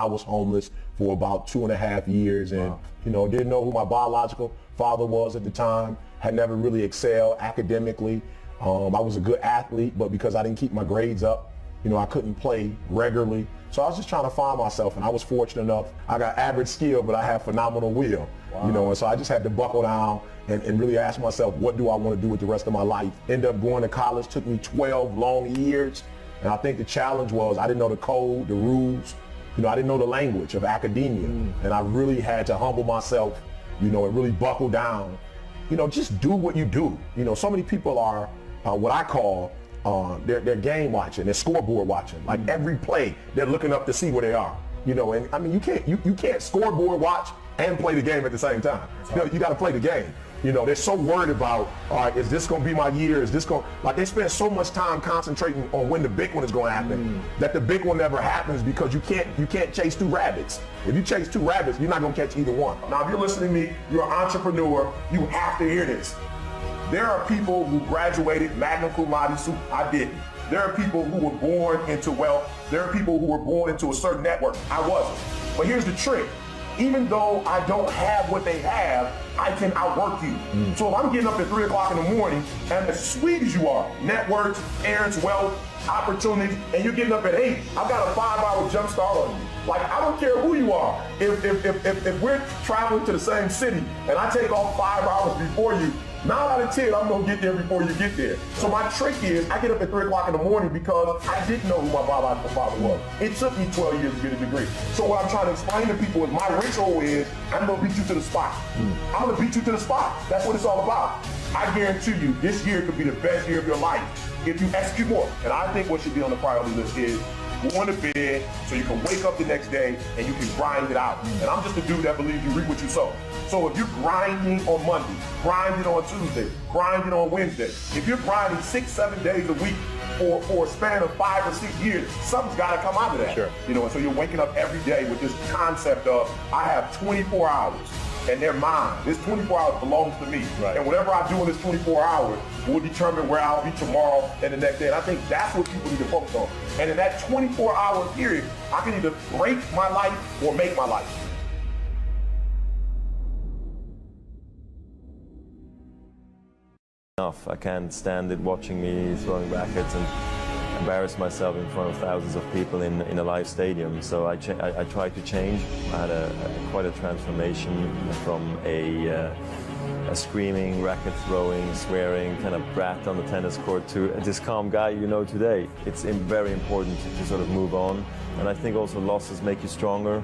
I was homeless for about 2.5 years, and Wow. you know, didn't know who my biological father was at the time. Had never really excelled academically. I was a good athlete, but because I didn't keep my grades up, you know, I couldn't play regularly. So I was just trying to find myself, and I was fortunate enough. I got average skill, but I have phenomenal will. Wow. You know, and so I just had to buckle down and really ask myself, what do I want to do with the rest of my life? Ended up going to college, took me 12 long years. And I think the challenge was I didn't know the code, the rules. You know, I didn't know the language of academia. And I really had to humble myself, you know, and really buckle down. You know, just do what you do. You know, so many people are what I call they're game watching, they're scoreboard watching. Like every play, they're looking up to see where they are. You know, and I mean, you can't scoreboard watch and play the game at the same time. You know, you got to play the game. You know, they're so worried about, all right, is this going to be my year? Is this going, like, they spend so much time concentrating on when the big one is going to happen that the big one never happens, because you can't chase two rabbits. If you chase two rabbits, you're not going to catch either one. Now, if you're listening to me, you're an entrepreneur, you have to hear this. There are people who graduated magna cum laude, I didn't. There are people who were born into wealth. There are people who were born into a certain network. I wasn't. But here's the trick. Even though I don't have what they have, I can outwork you. So if I'm getting up at 3 o'clock in the morning, and as sweet as you are, networks, errands, wealth, opportunities, and you're getting up at 8, I've got a 5-hour jump start on you. Like, I don't care who you are. If we're traveling to the same city and I take off 5 hours before you, 9 out of 10, I'm gonna get there before you get there. So my trick is, I get up at 3 o'clock in the morning because I didn't know who my biological father was. It took me 12 years to get a degree. So what I'm trying to explain to people is, my ritual is, I'm gonna beat you to the spot. I'm gonna beat you to the spot. That's what it's all about. I guarantee you, this year could be the best year of your life if you execute more. And I think what should be on the priority list is going to bed so you can wake up the next day and you can grind it out. And I'm just a dude that believes you reap what you sow. So if you're grinding on Monday, grinding on Tuesday, grinding on Wednesday, if you're grinding 6-7 days a week for a span of 5 or 6 years, something's got to come out of that. Sure. You know, and so you're waking up every day with this concept of, I have 24 hours and they're mine. This 24 hours belongs to me. Right. And whatever I do in this 24 hours will determine where I'll be tomorrow and the next day. And I think that's what people need to focus on. And in that 24-hour period, I can either break my life or make my life. I can't stand it watching me throwing rackets and embarrass myself in front of thousands of people in a live stadium. So I tried to change. I had quite a transformation from a screaming, racket throwing, swearing kind of brat on the tennis court to this calm guy you know today. It's very important to sort of move on. And I think also losses make you stronger.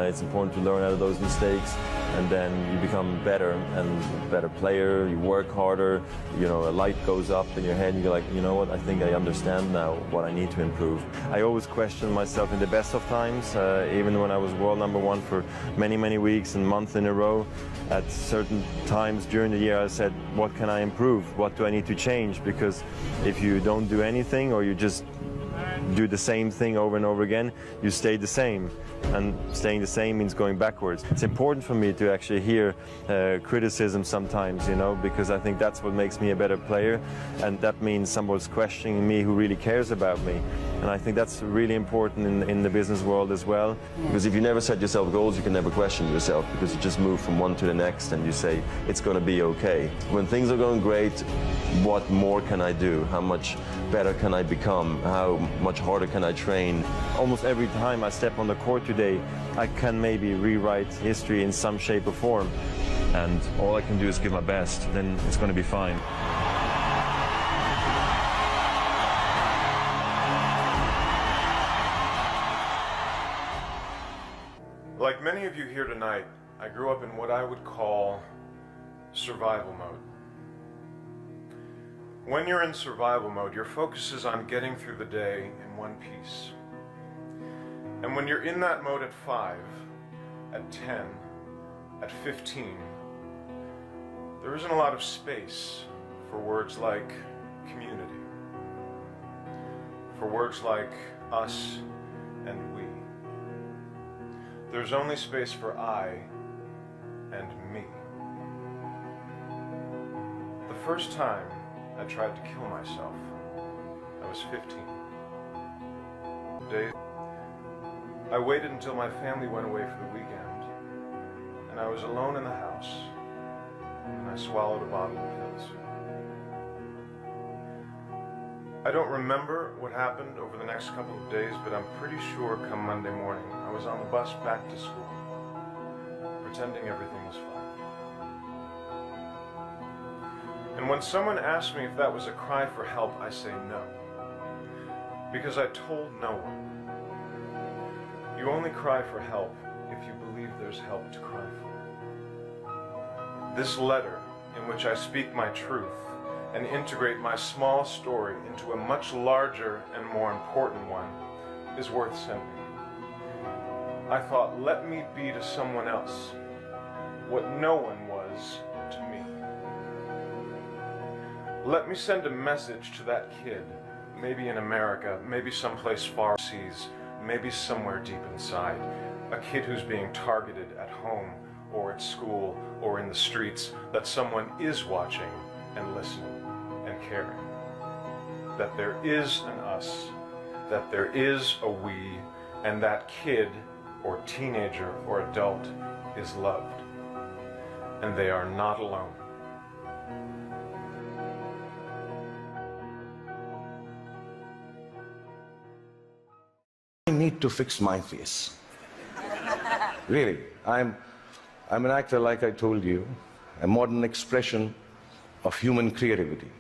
It's important to learn out of those mistakes, and then you become better and a better player. You work harder, you know, a light goes up in your head and you're like, you know what, I think I understand now what I need to improve. I always question myself in the best of times, even when I was world #1 for many, many weeks and months in a row. At certain times during the year I said, what can I improve? What do I need to change? Because if you don't do anything, or you just do the same thing over and over again, you stay the same. And staying the same means going backwards. It's important for me to actually hear criticism sometimes, you know, because I think that's what makes me a better player, and that means someone's questioning me who really cares about me. And I think that's really important in the business world as well. Because if you never set yourself goals, you can never question yourself, because you just move from one to the next and you say, it's going to be okay. When things are going great, what more can I do? How much better can I become? How much harder can I train? Almost every time I step on the court today, I can maybe rewrite history in some shape or form. And all I can do is give my best, then it's going to be fine. Like many of you here tonight, I grew up in what I would call survival mode. When you're in survival mode, your focus is on getting through the day in one piece. And when you're in that mode at 5, at 10, at 15, there isn't a lot of space for words like community, for words like us and we. There's only space for I and me. The first time I tried to kill myself, I was 15. I waited until my family went away for the weekend, and I was alone in the house, and I swallowed a bottle of pills. I don't remember what happened over the next couple of days, but I'm pretty sure come Monday morning, I was on the bus back to school, pretending everything was fine. And when someone asked me if that was a cry for help, I say no, because I told no one. You only cry for help if you believe there's help to cry for. This letter, in which I speak my truth and integrate my small story into a much larger and more important one, is worth sending. I thought, let me be to someone else what no one was to me. Let me send a message to that kid, maybe in America, maybe someplace far overseas, maybe somewhere deep inside, a kid who's being targeted at home or at school or in the streets, that someone is watching and listening and caring. That there is an us, that there is a we, and that kid or teenager or adult is loved. And they are not alone. I need to fix my face. Really, I'm an actor, like I told you, a modern expression of human creativity.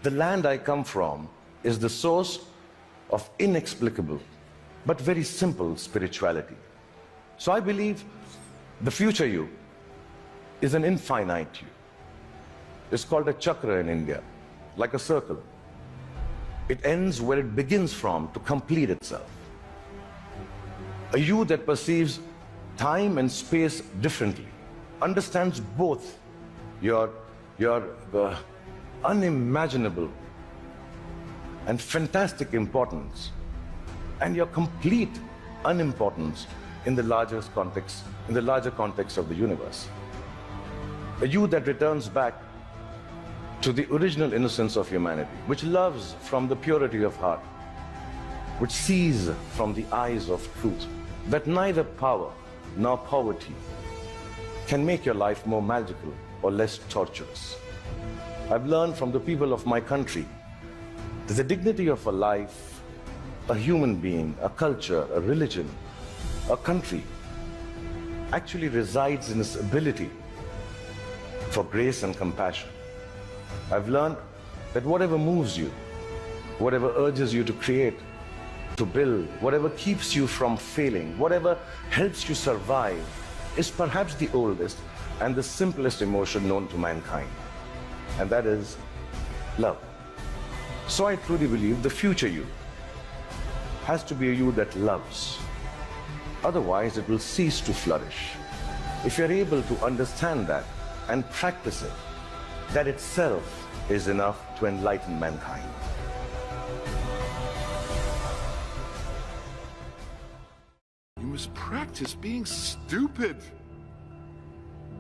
The land I come from is the source of inexplicable but very simple spirituality. So I believe the future you is an infinite you. It's called a chakra in India, like a circle. It ends where it begins from to complete itself. A you that perceives time and space differently, understands both your unimaginable and fantastic importance and your complete unimportance in the larger context of the universe. A you that returns back to the original innocence of humanity, which loves from the purity of heart, which sees from the eyes of truth, that neither power nor poverty can make your life more magical or less torturous. I've learned from the people of my country that the dignity of a life, a human being, a culture, a religion, a country, actually resides in its ability for grace and compassion. I've learned that whatever moves you, whatever urges you to create, to build, whatever keeps you from failing, whatever helps you survive, is perhaps the oldest and the simplest emotion known to mankind. And that is love. So I truly believe the future you has to be a you that loves. Otherwise, it will cease to flourish. If you're able to understand that and practice it, that itself is enough to enlighten mankind. You must practice being stupid,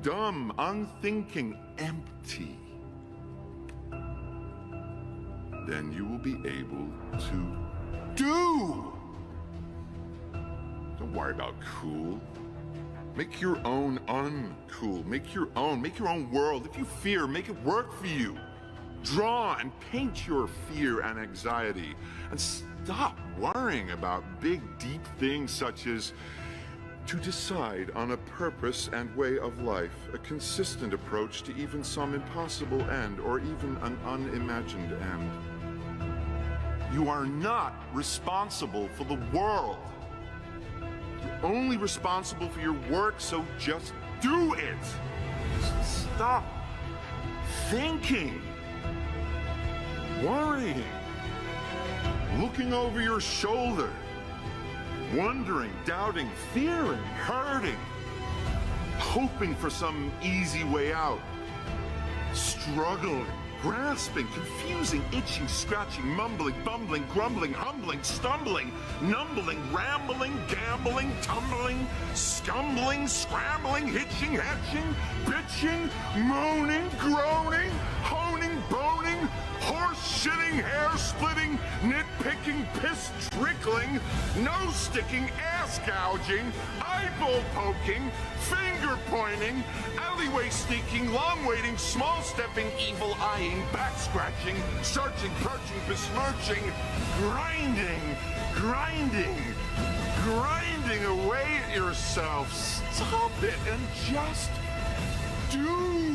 dumb, unthinking, empty. Then you will be able to do. Don't worry about cool. Make your own uncool. Make your own world. If you fear, make it work for you. Draw and paint your fear and anxiety. And stop worrying about big, deep things such as to decide on a purpose and way of life, a consistent approach to even some impossible end or even an unimagined end. You are not responsible for the world. You're only responsible for your work, so just do it. Stop thinking, worrying, looking over your shoulder, wondering, doubting, fearing, hurting, hoping for some easy way out, struggling, grasping, confusing, itching, scratching, mumbling, bumbling, grumbling, humbling, stumbling, numbling, rambling, gambling, tumbling, stumbling, scrambling, hitching, hatching, bitching, moaning, groaning, honing, boning, horse shitting, hair-splitting, nitpicking, piss-trickling, nose-sticking, ass-gouging, eyeball-poking, finger-pointing, alleyway-sneaking, long-waiting, small-stepping, evil-eyeing, back-scratching, searching, perching, besmirching, grinding away at yourself. Stop it and just do